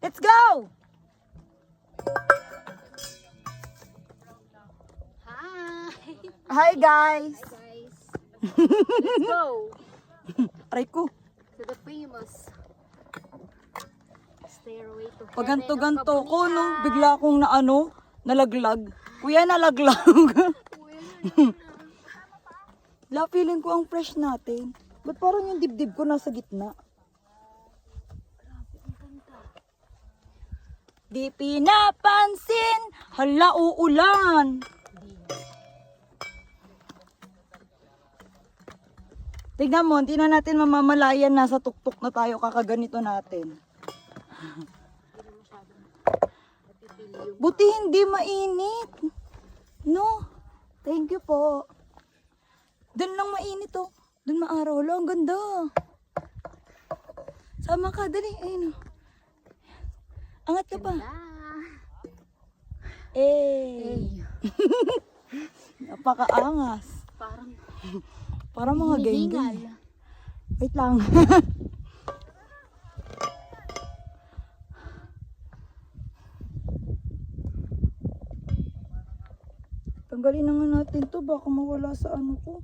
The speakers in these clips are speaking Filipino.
Let's go! Hi! Hi guys! Guys, let's go Aray ko. to the famous stairway to heaven. Paganto-ganto ko, no? Bigla akong nalaglag. Kuya, nalaglag. La, feeling ko ang fresh natin. Ba't parang yung dibdib ko nasa gitna? Di pinapansin, hala uulan. Tignan mo, hindi na natin mamamalayan, nasa tuktok na tayo, kakaganito natin. Buti hindi mainit. No, thank you po. Doon lang mainit oh. Doon maaraw lang, ang ganda. Sama ka, dali. Ayun oh. Angat ka pa. Eh. Napakaangas. Parang mga geng-geng. Wait lang. Tanggalin na nga natin to, baka mawala sa ano ko.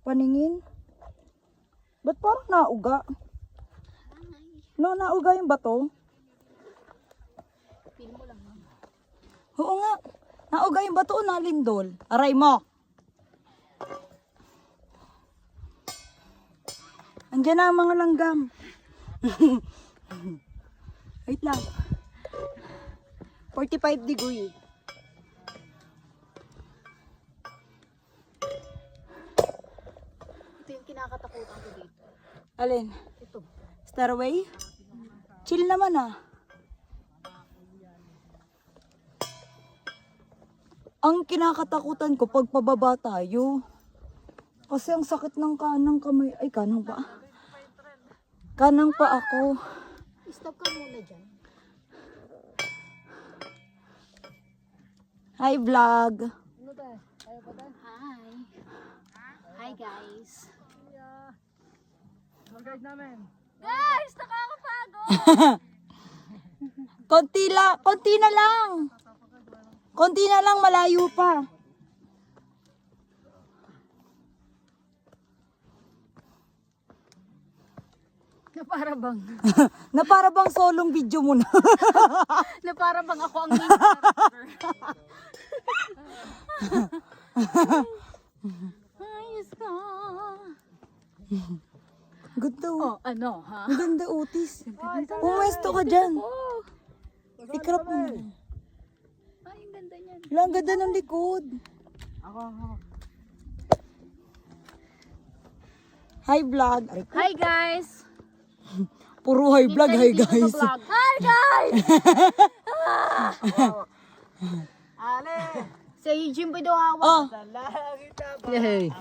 Paningin. Ba't parang nauga? No, nauga yung bato? Feel mo lang. Oo nga. Nauga yung bato o nalindol? Aray mo. Andiyan na ang mga langgam. Wait lang. 45 degree. Ito yung kinakatakutan ko dito. Alin? Ito. Stairway? Chill naman ah. Ang kinakatakutan ko pag pababa tayo. Kasi ang sakit ng kanang kamay. Ay, kanang pa. Kanang pa ako. Stop ka muna dyan. Hi vlog. Ano ba? Ayaw pa ba? Hi. Hi guys. Mag-guide namin. Guys, nakakapagod! Konti na lang. Konti na lang, malayo pa. Na para bang? Na para bang solong video mo na. Na para bang ako ang main character. Ayos ka. Ganda oh. Oh, ano ha? Ang ganda Otis. Pumwesto ka dyan. Oh, Ikrap mo na. ay, ang ganda niyan. Wala, ang ganda ng likod. Ako. Hi vlog. Aray ko. Hi guys! Puro hi vlog, hi guys. Hi guys! Ale! Si Jimboy daw hawak. Oh, Yay!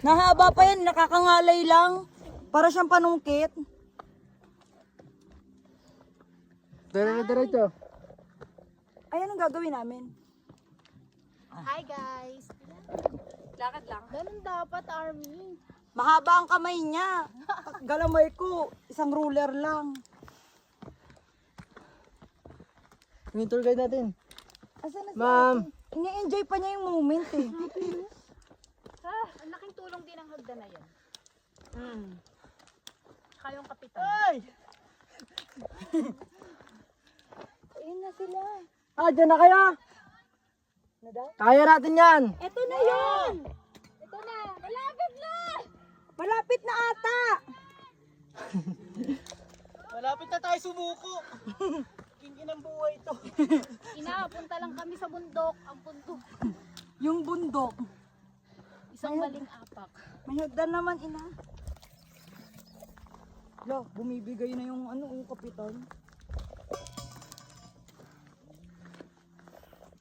nahaba pa yan, nakakangalay lang. Para siyang panungkit. Diretso. Ayan ang gagawin namin. Hi guys! Lakad lang. Ganun dapat, Army. Mahaba ang kamay niya. Galamay ko, isang ruler lang. Yung tour guide natin. Asan na si Ma'am. ate? Ini-enjoy pa niya yung moment eh. Ang laking tulong din ang hagdan na yan. Tsaka yung kapitan. Ay! Ayun na sila. Dyan na kayo! Na daw? Kaya natin yan! Eto na yun! Ito na! Malapit na! Malapit na ata! Malapit na tayo sumuko! Kingin ang buhay ito. Punta lang kami sa bundok. Ang bundok. Yung bundok. Isang maling apak. May hagdan naman ina. Lo, bumibigay na yung yung kapitan.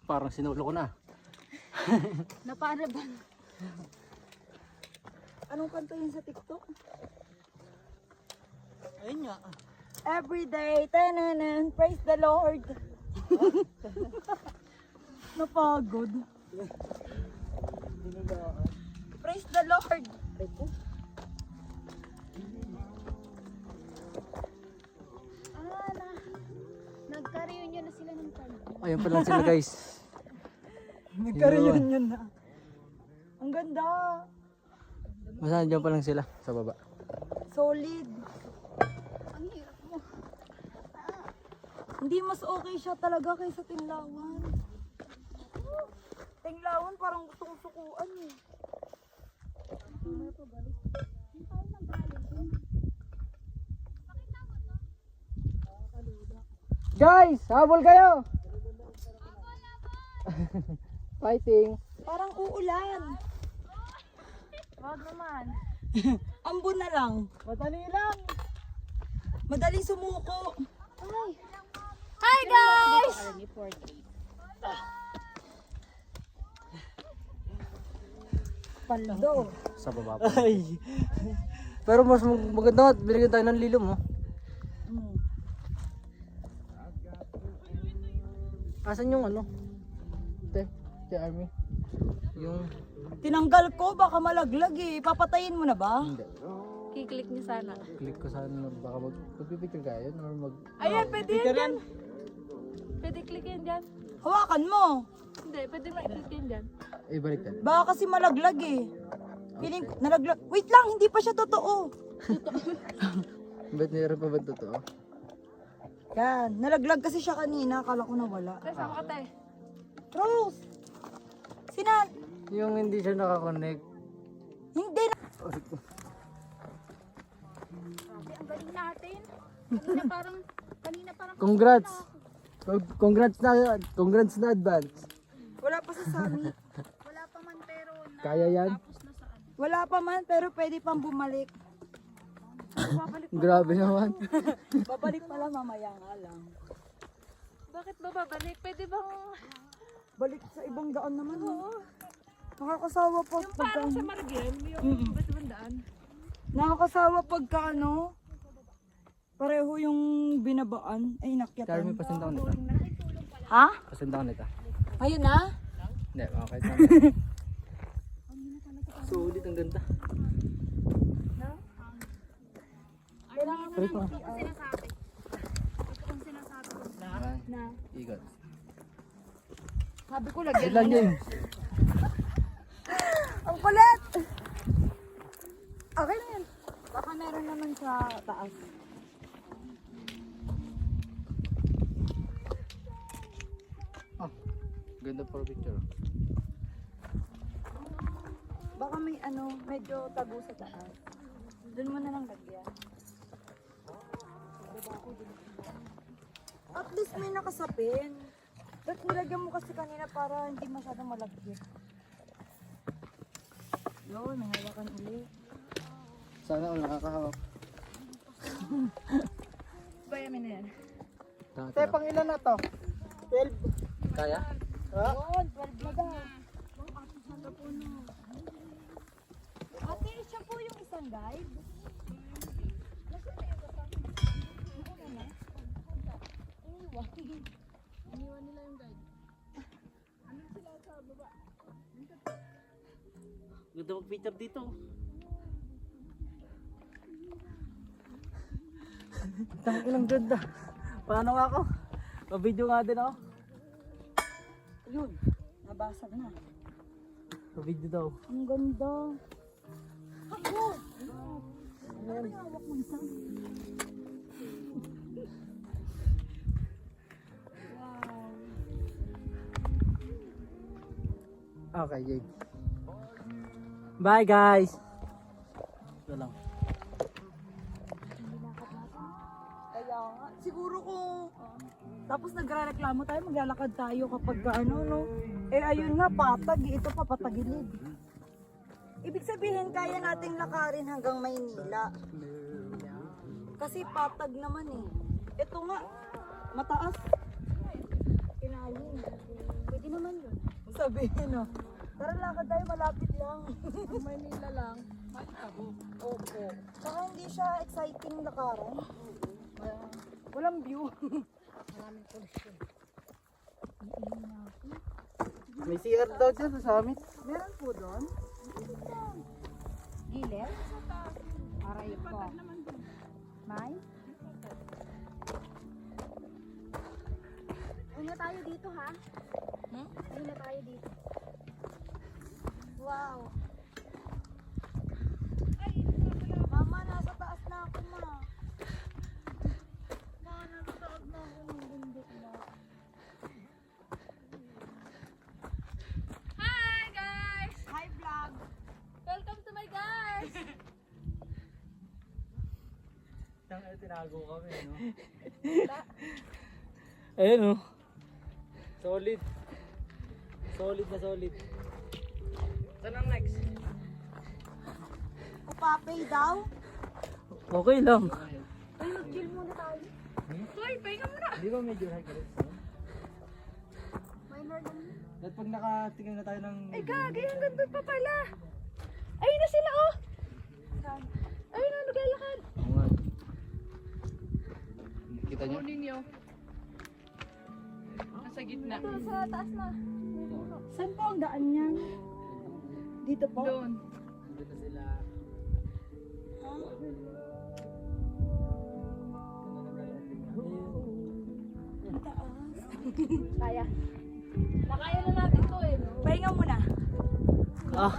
Parang sinulo ko na. Na para bang? Anong kanta yun sa TikTok? Ayun nga. Every day, tananan, praise the Lord. Napagod. Praise the Lord. Ayun pa lang sila guys. Nagka-reunion na. Ang ganda. Basta dyan pa lang sila sa baba. Solid. Ang hirap mo. Hindi mas okay siya talaga kaysa Tinlawan. Tinlawan parang gusto kong sukuan eh. Guys, habol kayo! Fighting! Parang uulan. Wag naman. Ambon na lang. Madali lang! Madaling sumuko. Hi guys! Paldo. Sa baba pa. Ay. Pero mas maganda nga, binigyan tayo ng lilom oh. Mm. Asan yung ano? Te army? Yung... Tinanggal ko, baka malaglag eh. Papatayin mo na ba? Hindi. Kiklik niyo sana. Click ko sana na baka magpipicture ka yun or mag... Ayan, pwede yan dyan. Pwede click yan dyan. Hawakan mo. Hindi, pwede ma-click yan dyan. Balik ka. Baka kasi malaglag eh. Feeling nalaglag. Wait lang, hindi pa siya totoo. Ba't meron pa ba totoo? Yan, nalaglag kasi siya kanina. Akala ko nawala. Tay, sama ka tay. Rose! Sinan? Yung hindi siya nakakonect. Hindi na. Grabe, ang galing natin. Kanina parang Congrats! Congrats na advance. Wala pa sa summit. wala pa man pero Kaya yan? tapos na saan. Wala pa man, pero pwede pang bumalik. Grabe naman. Babalik pala mamaya nga lang. Bakit ba babalik? Pwede bang Balik sa ibang daan naman. No? Nakakasawa pag yung pagka... parang sa Margem, yung ba't ibang daan? Nakakasawa pagka ano... Pareho yung binabaan. Ay, Carmi, inakyatan. pasenda ko nito. Ha? Pasenda ko nito. Ayun na? Hindi, okay. Sulit, ang ganda. Kailangan Balik mo. Sinasabi. Ang sinasabi ko. na. Ikot. Sabi ko lagyan Wait lang mo. yun. Ang kulit! Okay na yan. Baka meron naman sa taas. Ganda for picture. Baka may ano, medyo tago sa taas. Doon mo na lang lagyan. At least may nakasapin. Ba't nilagyan mo kasi kanina para hindi masyadong malagyan? Yun, may hawakan ulit. Sana all nakakahawak. Bayamin na yan. Te, pang ilan na to? 12. Kaya? Yun, 12 na daw. Ate, siya po yung isang guide. Iniwan nila yung guide. Ganda mag-picture dito. Tang ilang ganda. Paano nga ako? Pa-video nga din ako. Yun, nabasag na. Pa-video daw. Ang ganda. Ako! Ano yung hawak mo isang? Okay, Jade. Bye guys! Ito lang. Kaya nga, siguro kung tapos nagrereklamo tayo, maglalakad tayo kapag ano, no? Eh ayun nga, patag. Ito pa, patagilid. Ibig sabihin, kaya nating lakarin hanggang Maynila. Kasi patag naman eh. Ito nga, mataas. Ilalim. Pwede naman yun. Sabihin, no? Tara, lakad tayo, malapit lang. Ang Maynila lang. Makikabo. Opo. Saka hindi siya exciting lakaran. Walang view. Maraming pollution. May CR daw dyan sa amin. Meron po doon. Gilid? Aray ko. May? Una tayo tayo dito ha. Mahina tayo dito. Wow. Mama, nasa taas na ako, ma. Ma, nasa taas na ako ng bundok na. Hi guys! Hi, vlog. Welcome to my guys! Tinago kami, no? Ayun, oh. Solid. Solid na solid. Saan ang next? Upapay daw. Okay lang. Ay, mag-chill muna tayo. Hoy, pahinga muna! Di ba medyo high ka rin? Minor lang yun. At pag nakatingin na tayo ng... Ay, gagay, ang ganda pa pala. Ayun na sila, oh. Ayun na, naglalakad. Oo nga. Kita niyo? Ninyo. Nasa gitna. Ito, sa taas na. Saan po ang daan niyan? Dito po? Doon. Dito sila. Kaya. Nakaya na natin to eh. No? Pahinga muna. Ah!